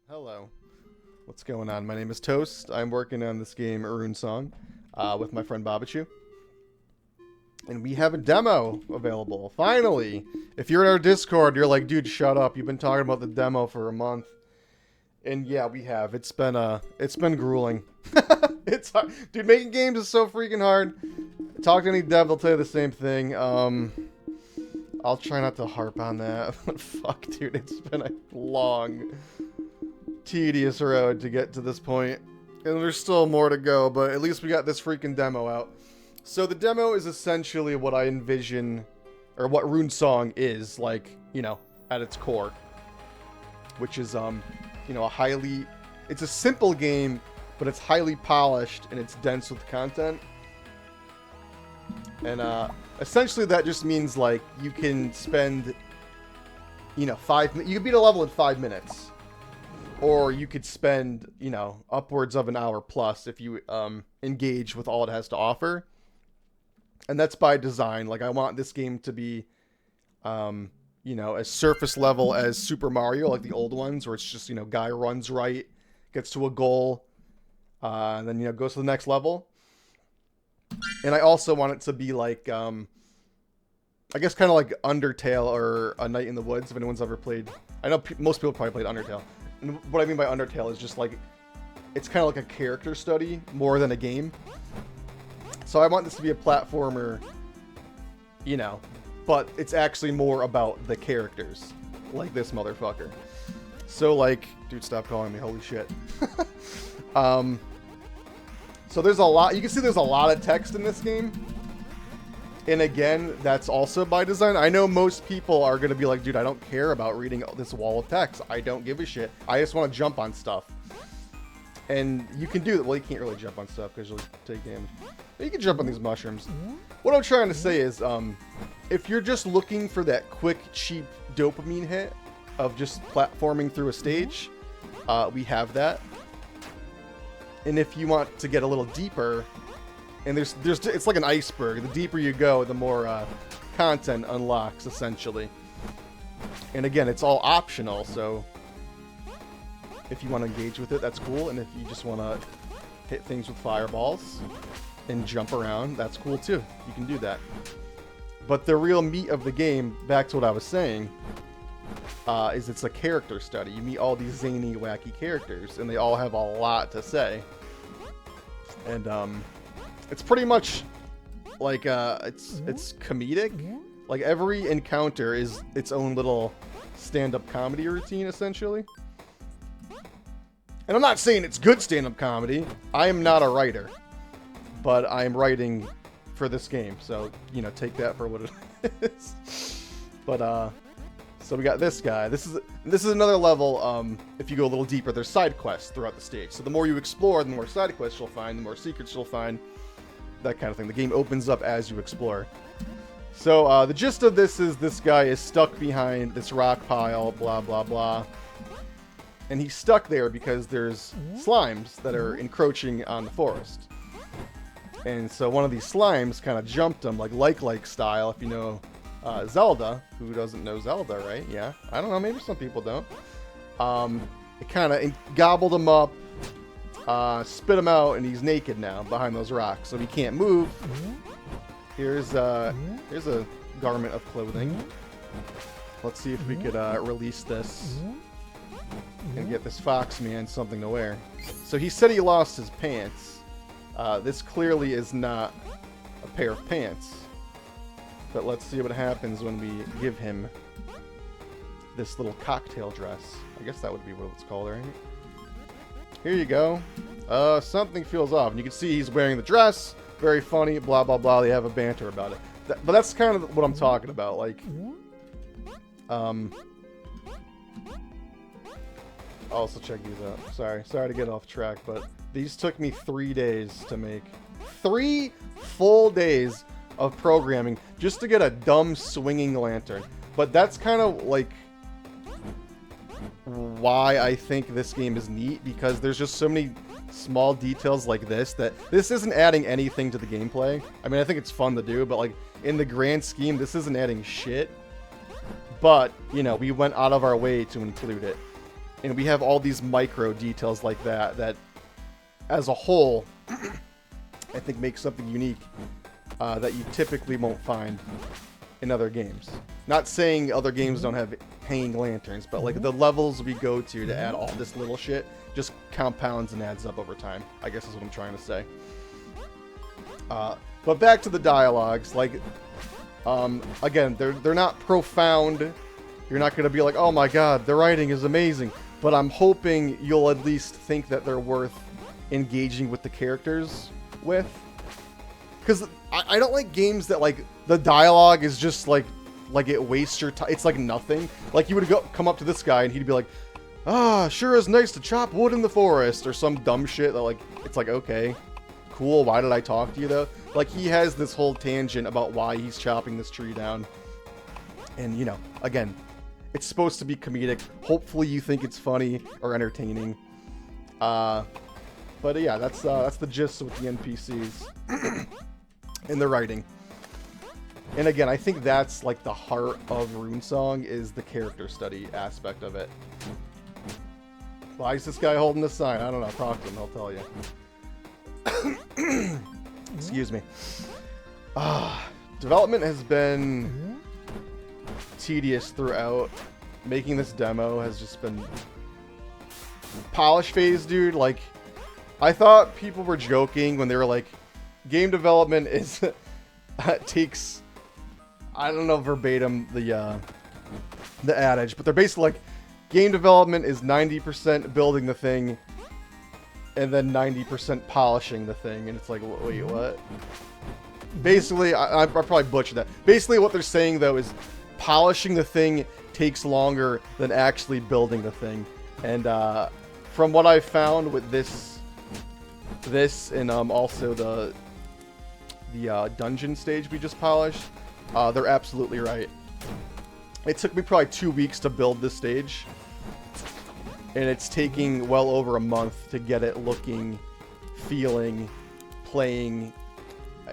Hello. What's going on? My name is Toast. I'm working on this game, Rune Song, with my friend Babachu. And we have a demo available, finally! If you're in our Discord, you're like, dude, shut up. You've been talking about the demo for a month. And yeah, we have. It's been grueling. It's hard. Dude, making games is so freaking hard. Talk to any dev, they'll tell you the same thing. I'll try not to harp on that. Fuck, dude, it's been a long, tedious road to get to this point. And there's still more to go, but at least we got this freaking demo out. So the demo is essentially what I envision, or what Rune Song is, like, you know, at its core. Which is, you know, it's a simple game, but it's highly polished and it's dense with content. And, essentially that just means, like, you can spend, you know, you can beat a level in 5 minutes. Or you could spend, you know, upwards of an hour plus if you, engage with all it has to offer. And that's by design. Like, I want this game to be, you know, as surface level as Super Mario, like the old ones, where it's just, you know, guy runs right, gets to a goal, and then, you know, goes to the next level. And I also want it to be like, I guess kind of like Undertale or A Night in the Woods, if anyone's ever played. I know most people probably played Undertale. And what I mean by Undertale is just like, it's kind of like a character study more than a game. So I want this to be a platformer, you know, but it's actually more about the characters, like this motherfucker. So, like, dude, stop calling me, holy shit. So there's a lot, you can see there's a lot of text in this game. And again, that's also by design. I know most people are going to be like, dude, I don't care about reading this wall of text. I don't give a shit. I just want to jump on stuff. And you can do that. Well, you can't really jump on stuff because you'll take damage. But you can jump on these mushrooms. What I'm trying to say is, if you're just looking for that quick, cheap dopamine hit of just platforming through a stage, we have that. And if you want to get a little deeper, and it's like an iceberg. The deeper you go, the more content unlocks, essentially. And again, it's all optional, so if you want to engage with it, that's cool. And if you just want to hit things with fireballs and jump around, that's cool too. You can do that. But the real meat of the game, back to what I was saying, is it's a character study. You meet all these zany, wacky characters, and they all have a lot to say. And it's pretty much like it's comedic. Like every encounter is its own little stand-up comedy routine, essentially. And I'm not saying it's good stand-up comedy. I am not a writer, but I am writing for this game, so you know, take that for what it is. But so we got this guy. This is another level. If you go a little deeper, there's side quests throughout the stage. So the more you explore, the more side quests you'll find, the more secrets you'll find, that kind of thing. The game opens up as you explore. So the gist of this is this guy is stuck behind this rock pile, blah blah blah. And he's stuck there because there's slimes that are encroaching on the forest. And so one of these slimes kind of jumped him, like style, if you know Zelda. Who doesn't know Zelda, right? Yeah. I don't know, maybe some people don't. It kind of gobbled him up, spit him out, and he's naked now behind those rocks. So he can't move. Here's a garment of clothing. Let's see if we could release this and get this fox man something to wear. So he said he lost his pants. This clearly is not a pair of pants. But let's see what happens when we give him this little cocktail dress. I guess that would be what it's called, right? Here you go. Something feels off. And you can see he's wearing the dress. Very funny, blah, blah, blah. They have a banter about it. But that's kind of what I'm talking about. Like, I'll also check these out. Sorry to get off track, but these took me 3 days to make. 3 full days of programming just to get a dumb swinging lantern. But that's kind of like why I think this game is neat, because there's just so many small details like this that this isn't adding anything to the gameplay. I mean, I think it's fun to do, but like in the grand scheme, this isn't adding shit. But, you know, we went out of our way to include it. And we have all these micro details like that as a whole, I think makes something unique that you typically won't find in other games. Not saying other games don't have hanging lanterns, but like the levels we go to add all this little shit just compounds and adds up over time, I guess is what I'm trying to say. But back to the dialogues, like, again, they're not profound. You're not going to be like, oh my god, the writing is amazing. But I'm hoping you'll at least think that they're worth engaging with the characters with. Because I don't like games that, like, the dialogue is just, like it wastes your time. It's like nothing. Like, you would come up to this guy and he'd be like, ah, sure is nice to chop wood in the forest. Or some dumb shit that, like, it's like, okay, cool, why did I talk to you, though? Like, he has this whole tangent about why he's chopping this tree down. And, you know, again, it's supposed to be comedic. Hopefully you think it's funny or entertaining. But yeah, that's the gist with the NPCs and the writing. And again, I think that's like the heart of Rune Song is the character study aspect of it. Why is this guy holding the sign? I don't know. Talk to him. He'll tell you. Excuse me. Development has been tedious throughout. Making this demo has just been polish phase, dude. Like, I thought people were joking when they were like, game development is takes, I don't know verbatim the adage, but they're basically like, game development is 90% building the thing and then 90% polishing the thing. And it's like, wait, what? Basically, I probably butchered that. Basically, what they're saying, though, is polishing the thing takes longer than actually building the thing. And from what I've found with this and also the dungeon stage we just polished, they're absolutely right. It took me probably 2 weeks to build this stage, and it's taking well over a month to get it looking, feeling, playing,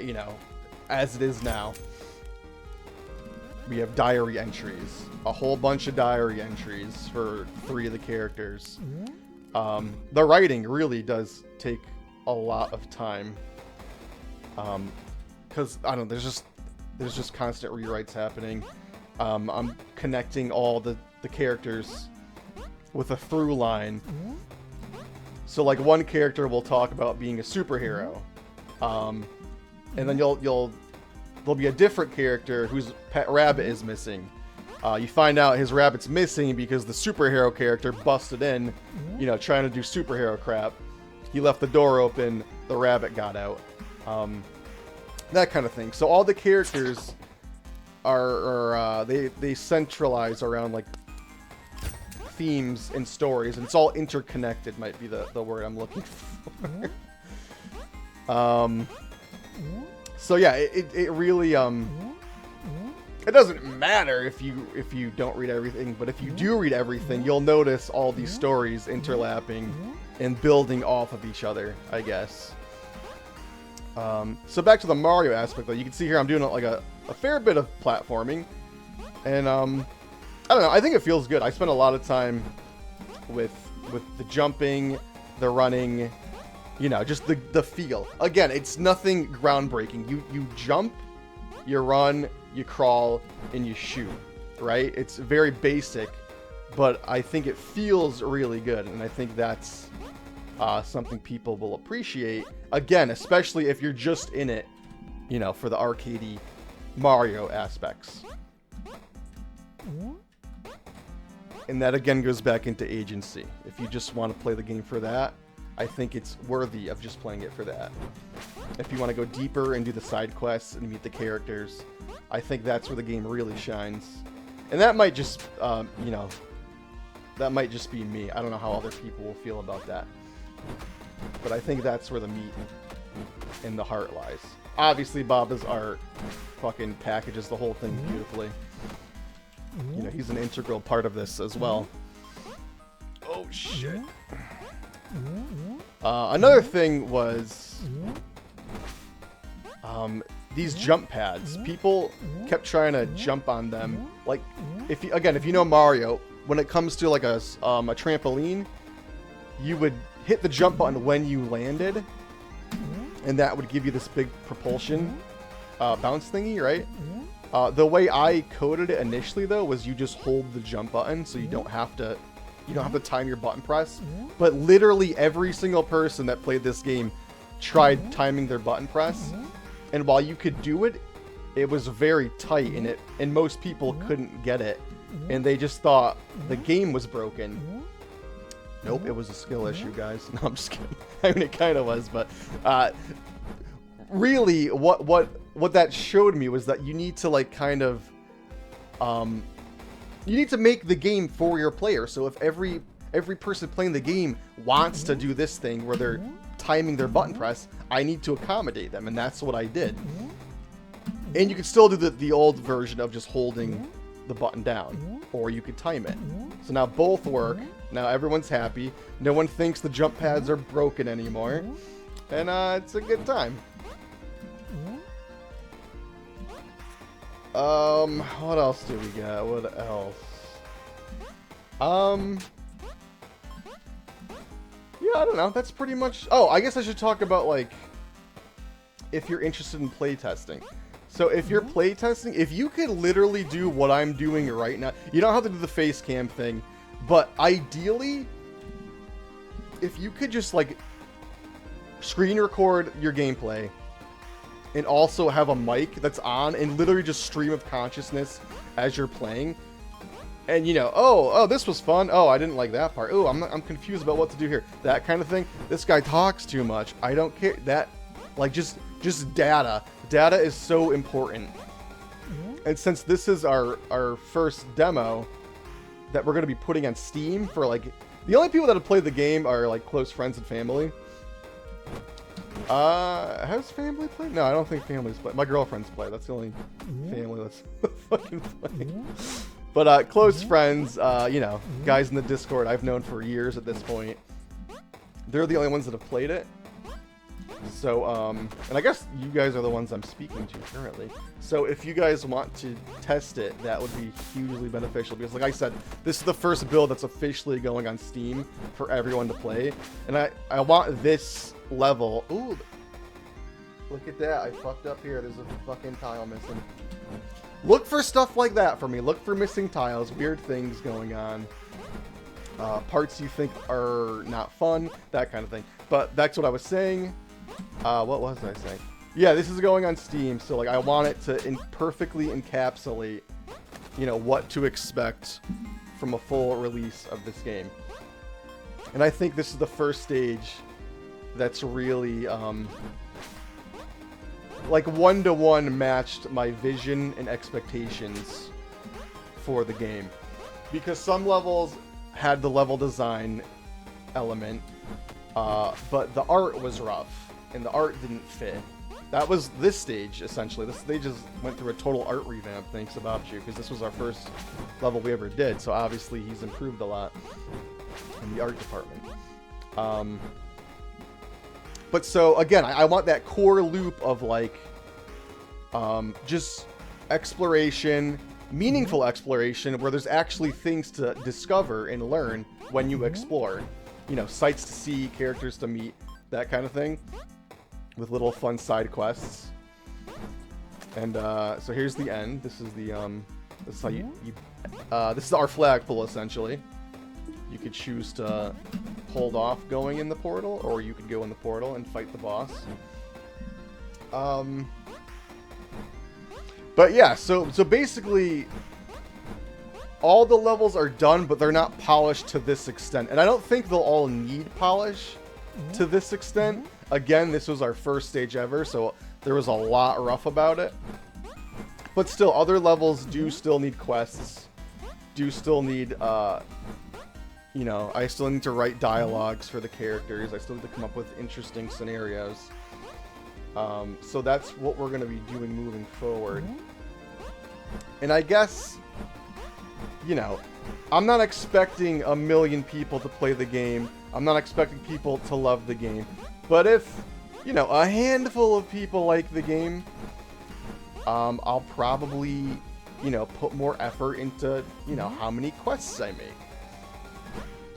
you know, as it is now. We have diary entries, a whole bunch of diary entries for 3 of the characters. The writing really does take a lot of time, because I don't know, there's just constant rewrites happening. I'm connecting all the characters with a through line. So like one character will talk about being a superhero, and then there'll be a different character whose pet rabbit is missing. You find out his rabbit's missing because the superhero character busted in, you know, trying to do superhero crap. He left the door open, the rabbit got out. That kind of thing. So all the characters are they centralize around like themes and stories, and it's all interconnected, might be the word I'm looking for. So yeah, it really it doesn't matter if you don't read everything, but if you do read everything, you'll notice all these stories interlapping and building off of each other, I guess. So back to the Mario aspect, though, you can see here I'm doing like a fair bit of platforming, and I don't know, I think it feels good. I spend a lot of time with the jumping, the running, you know, just the feel. Again, it's nothing groundbreaking. You jump, you run, you crawl, and you shoot, right? It's very basic, but I think it feels really good, and I think that's something people will appreciate. Again, especially if you're just in it, you know, for the arcadey Mario aspects. And that again goes back into agency. If you just want to play the game for that, I think it's worthy of just playing it for that. If you want to go deeper and do the side quests and meet the characters, I think that's where the game really shines. And that might just, you know, that might just be me. I don't know how other people will feel about that. But I think that's where the meat and the heart lies. Obviously, Baba's art fucking packages the whole thing beautifully. You know, he's an integral part of this as well. Oh, shit. Another thing was these jump pads. People kept trying to jump on them. Like, if you know Mario, when it comes to like a trampoline, you would hit the jump button when you landed, and that would give you this big propulsion bounce thingy, right? The way I coded it initially, though, was you just hold the jump button, so you don't have to time your button press. But literally every single person that played this game tried timing their button press, and while you could do it, it was very tight, and most people couldn't get it, and they just thought the game was broken. Nope, it was a skill issue, guys. No, I'm just kidding. I mean, it kind of was, but really, what that showed me was that you need to like kind of you need to make the game for your player. So if every person playing the game wants to do this thing where they're timing their button press, I need to accommodate them, and that's what I did. And you can still do the old version of just holding the button down, or you could time it. So now both work. Now everyone's happy. No one thinks the jump pads are broken anymore, and it's a good time. What else do we got? What else? Yeah, I don't know. That's pretty much... Oh, I guess I should talk about, like, if you're interested in playtesting. So if you're playtesting, if you could literally do what I'm doing right now, you don't have to do the face cam thing, but ideally, if you could just, like, screen record your gameplay and also have a mic that's on and literally just stream of consciousness as you're playing, and you know, oh, this was fun. Oh, I didn't like that part. Oh, I'm confused about what to do here. That kind of thing. This guy talks too much. I don't care. That, like, just data. Data is so important. And since this is our first demo that we're going to be putting on Steam for, like, the only people that have played the game are, like, close friends and family. Has family played? No, I don't think family's played. My girlfriend's played. That's the only family that's fucking playing. But, close friends, you know, guys in the Discord I've known for years at this point. They're the only ones that have played it. So, and I guess you guys are the ones I'm speaking to currently. So if you guys want to test it, that would be hugely beneficial. Because like I said, this is the first build that's officially going on Steam for everyone to play. And I want this level... Ooh, look at that. I fucked up here. There's a fucking tile missing. Look for stuff like that for me. Look for missing tiles, weird things going on. Parts you think are not fun, that kind of thing. But that's what I was saying. What was I saying? Yeah, this is going on Steam, so like I want it to perfectly encapsulate, you know, what to expect from a full release of this game. And I think this is the first stage that's really like one-to-one matched my vision and expectations for the game. Because some levels had the level design element, but the art was rough. And the art didn't fit. That was this stage, essentially. This stage just went through a total art revamp, thanks About You, because this was our first level we ever did, so obviously he's improved a lot in the art department. But so, again, I want that core loop of, like, just exploration, meaningful exploration, where there's actually things to discover and learn when you explore. You know, sights to see, characters to meet, that kind of thing. With little fun side quests. And so here's the end. This is the this is how this is our flagpole, essentially. You could choose to hold off going in the portal, or you could go in the portal and fight the boss. But yeah, so basically all the levels are done, but they're not polished to this extent. And I don't think they'll all need polish to this extent. Again, this was our first stage ever, so there was a lot rough about it. But still, other levels do still need quests. Do still need, you know, I still need to write dialogues for the characters. I still need to come up with interesting scenarios. So that's what we're going to be doing moving forward. And I guess, you know, I'm not expecting 1 million people to play the game. I'm not expecting people to love the game. But if, you know, a handful of people like the game, I'll probably you know, put more effort into, you know, how many quests I make.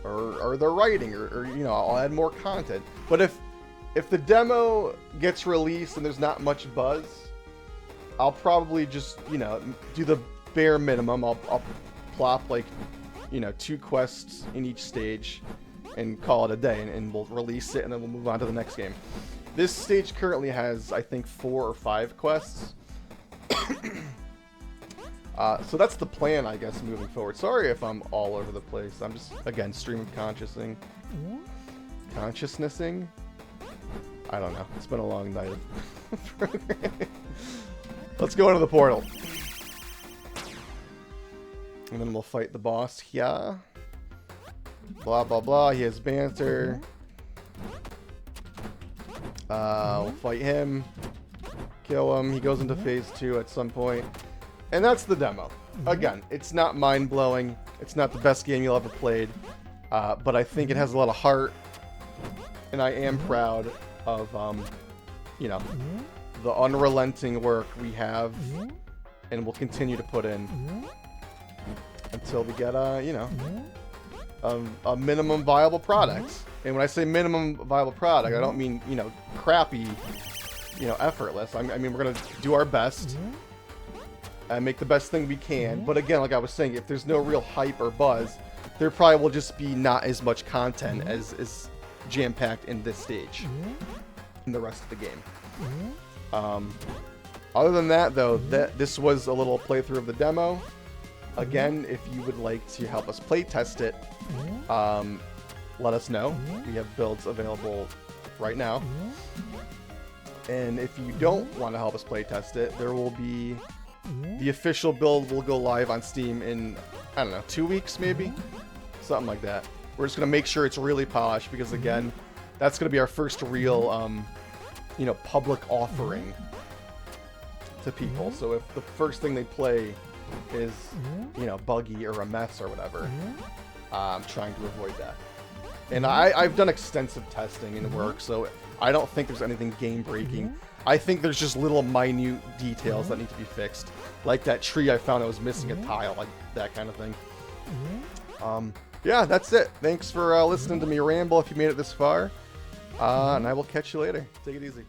Or the writing, or you know, I'll add more content. But if the demo gets released and there's not much buzz, I'll probably just, you know, do the bare minimum. I'll plop like, you know, 2 quests in each stage and call it a day, and we'll release it and then we'll move on to the next game. This stage currently has, I think, 4 or 5 quests. So that's the plan, I guess, moving forward. Sorry if I'm all over the place. I'm just, again, stream of consciousnessing. I don't know. It's been a long night of programming. Let's go into the portal. And then we'll fight the boss here. Blah, blah, blah. He has banter. We'll fight him. Kill him. He goes into phase 2 at some point. And that's the demo. Again, it's not mind-blowing. It's not the best game you'll ever played. But I think it has a lot of heart. And I am proud of, you know, the unrelenting work we have and will continue to put in until we get, you know, a minimum viable product. And when I say minimum viable product, I don't mean, you know, crappy, you know, effortless. I mean, we're going to do our best and make the best thing we can. But again, like I was saying, if there's no real hype or buzz, there probably will just be not as much content as is jam-packed in this stage in the rest of the game. Other than that, though, this was a little playthrough of the demo. Again, if you would like to help us play test it, let us know. We have builds available right now. And if you don't want to help us play test it, there will be the official build will go live on Steam in, I don't know, 2 weeks maybe? Something like that. We're just going to make sure it's really polished because, again, that's going to be our first real, you know, public offering to people. So if the first thing they play is, you know, buggy or a mess or whatever, I'm trying to avoid that. And I've done extensive testing and work, so I don't think there's anything game-breaking. I think there's just little minute details that need to be fixed. Like that tree I found that was missing a tile, like that kind of thing. Yeah, that's it. Thanks for listening to me ramble if you made it this far. And I will catch you later. Take it easy.